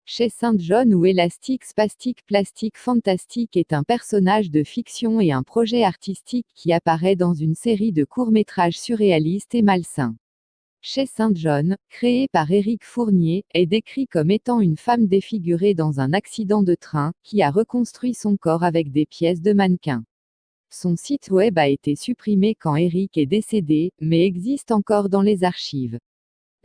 Chez Saint John ou Élastique Spastique Plastique Fantastique est un personnage de fiction et un projet artistique qui apparaît dans une série de courts-métrages surréalistes et malsains. Chez Saint John, créé par Éric Fournier, est décrit comme étant une femme défigurée dans un accident de train, qui a reconstruit son corps avec des pièces de mannequin. Son site web a été supprimé quand Éric est décédé, mais existe encore dans les archives.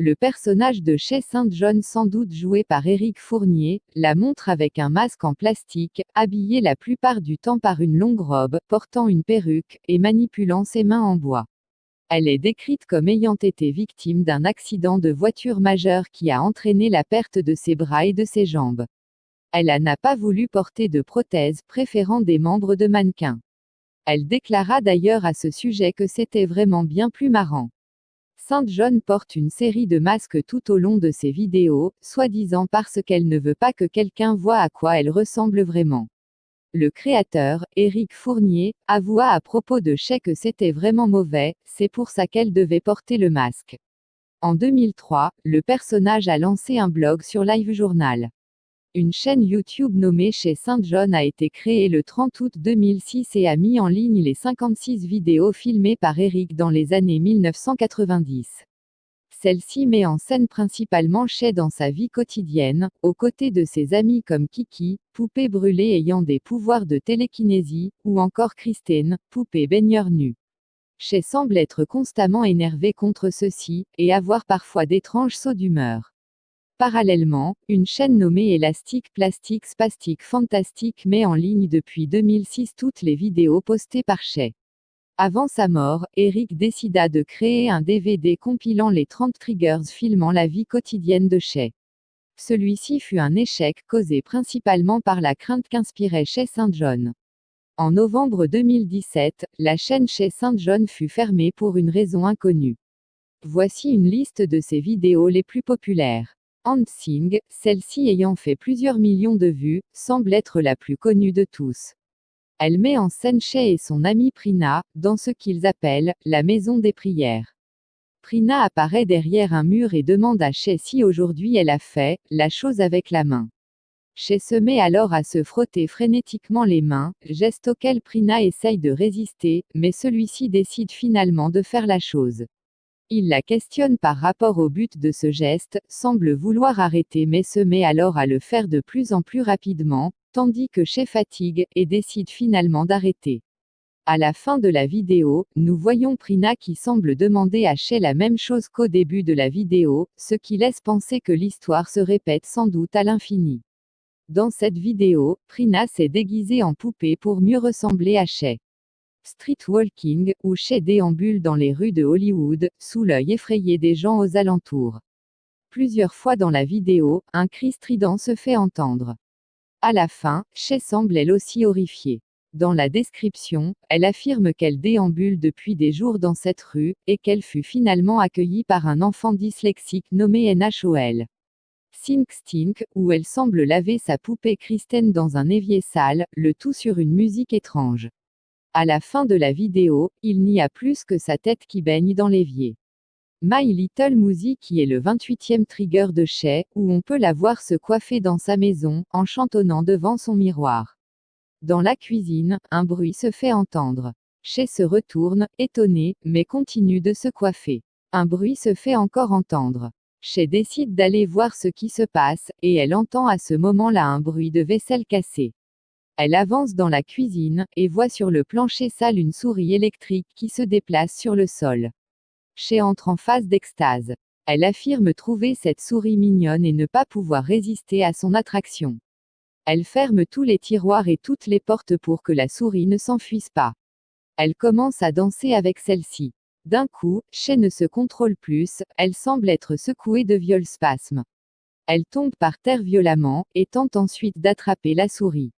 Le personnage de Chez Saint John, sans doute joué par Éric Fournier, la montre avec un masque en plastique, habillée la plupart du temps par une longue robe, portant une perruque, et manipulant ses mains en bois. Elle est décrite comme ayant été victime d'un accident de voiture majeur qui a entraîné la perte de ses bras et de ses jambes. Elle n'a pas voulu porter de prothèse, préférant des membres de mannequin. Elle déclara d'ailleurs à ce sujet que c'était vraiment bien plus marrant. Saint John porte une série de masques tout au long de ses vidéos, soi-disant parce qu'elle ne veut pas que quelqu'un voie à quoi elle ressemble vraiment. Le créateur, Éric Fournier, avoua à propos de Chez que c'était vraiment mauvais, c'est pour ça qu'elle devait porter le masque. En 2003, le personnage a lancé un blog sur LiveJournal. Une chaîne YouTube nommée Chez Saint John a été créée le 30 août 2006 et a mis en ligne les 56 vidéos filmées par Éric dans les années 1990. Celle-ci met en scène principalement Chez dans sa vie quotidienne, aux côtés de ses amis comme Kiki, poupée brûlée ayant des pouvoirs de télékinésie, ou encore Christine, poupée baigneur nue. Chez semble être constamment énervé contre ceux-ci, et avoir parfois d'étranges sauts d'humeur. Parallèlement, une chaîne nommée Élastique Plastique Spastique Fantastique met en ligne depuis 2006 toutes les vidéos postées par Chez. Avant sa mort, Éric décida de créer un DVD compilant les 30 triggers filmant la vie quotidienne de Chez. Celui-ci fut un échec causé principalement par la crainte qu'inspirait Chez Saint John. En novembre 2017, la chaîne Chez Saint John fut fermée pour une raison inconnue. Voici une liste de ses vidéos les plus populaires. Hansing, celle-ci ayant fait plusieurs millions de vues, semble être la plus connue de tous. Elle met en scène Chez et son amie Prina, dans ce qu'ils appellent « la maison des prières ». Prina apparaît derrière un mur et demande à Chez si aujourd'hui elle a fait « la chose avec la main ». Chez se met alors à se frotter frénétiquement les mains, geste auquel Prina essaye de résister, mais celui-ci décide finalement de faire la chose. Il la questionne par rapport au but de ce geste, semble vouloir arrêter mais se met alors à le faire de plus en plus rapidement, tandis que Chez fatigue, et décide finalement d'arrêter. À la fin de la vidéo, nous voyons Prina qui semble demander à Chez la même chose qu'au début de la vidéo, ce qui laisse penser que l'histoire se répète sans doute à l'infini. Dans cette vidéo, Prina s'est déguisée en poupée pour mieux ressembler à Chez. Streetwalking, où Chez déambule dans les rues de Hollywood, sous l'œil effrayé des gens aux alentours. Plusieurs fois dans la vidéo, un cri strident se fait entendre. À la fin, Chez semble elle aussi horrifiée. Dans la description, elle affirme qu'elle déambule depuis des jours dans cette rue, et qu'elle fut finalement accueillie par un enfant dyslexique nommé NHOL. Sink Stink, où elle semble laver sa poupée Kristen dans un évier sale, le tout sur une musique étrange. À la fin de la vidéo, il n'y a plus que sa tête qui baigne dans l'évier. My Little Musi qui est le 28e trigger de Chez, où on peut la voir se coiffer dans sa maison, en chantonnant devant son miroir. Dans la cuisine, un bruit se fait entendre. Chez se retourne, étonné, mais continue de se coiffer. Un bruit se fait encore entendre. Chez décide d'aller voir ce qui se passe, et elle entend à ce moment-là un bruit de vaisselle cassée. Elle avance dans la cuisine, et voit sur le plancher sale une souris électrique qui se déplace sur le sol. Chez entre en phase d'extase. Elle affirme trouver cette souris mignonne et ne pas pouvoir résister à son attraction. Elle ferme tous les tiroirs et toutes les portes pour que la souris ne s'enfuisse pas. Elle commence à danser avec celle-ci. D'un coup, Chez ne se contrôle plus, elle semble être secouée de violents spasmes. Elle tombe par terre violemment, et tente ensuite d'attraper la souris.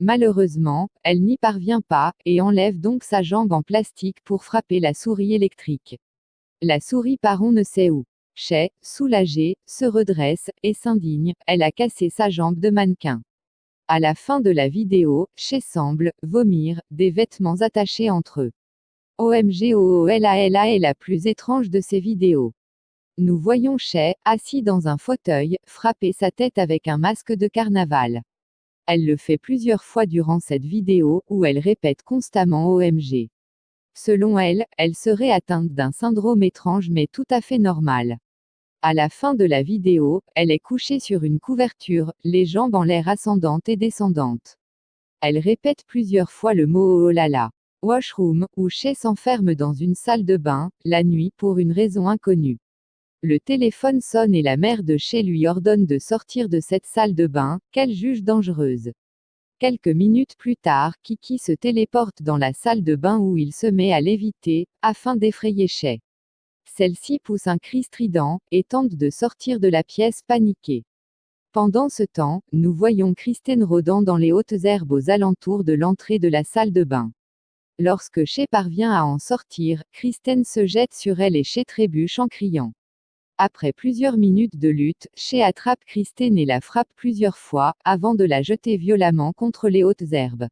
Malheureusement, elle n'y parvient pas, et enlève donc sa jambe en plastique pour frapper la souris électrique. La souris part on ne sait où. Chez, soulagée, se redresse, et s'indigne, elle a cassé sa jambe de mannequin. À la fin de la vidéo, Chez semble vomir des vêtements attachés entre eux. OMG OOLALA est la plus étrange de ces vidéos. nous voyons Shay, assis dans un fauteuil, frapper sa tête avec un masque de carnaval. Elle le fait plusieurs fois durant cette vidéo, où elle répète constamment OMG. Selon elle, elle serait atteinte d'un syndrome étrange mais tout à fait normal. À la fin de la vidéo, elle est couchée sur une couverture, les jambes en l'air ascendantes et descendantes. Elle répète plusieurs fois le mot oh là là. Washroom, où Shay s'enferme dans une salle de bain, la nuit, pour une raison inconnue. Le téléphone sonne et la mère de Shay lui ordonne de sortir de cette salle de bain, qu'elle juge dangereuse. Quelques minutes plus tard, Kiki se téléporte dans la salle de bain où il se met à léviter, afin d'effrayer Shay. Celle-ci pousse un cri strident, et tente de sortir de la pièce paniquée. Pendant ce temps, nous voyons Kristen rôdant dans les hautes herbes aux alentours de l'entrée de la salle de bain. Lorsque Shay parvient à en sortir, Kristen se jette sur elle et Shay trébuche en criant. Après plusieurs minutes de lutte, Shay attrape Kristen et la frappe plusieurs fois, avant de la jeter violemment contre les hautes herbes.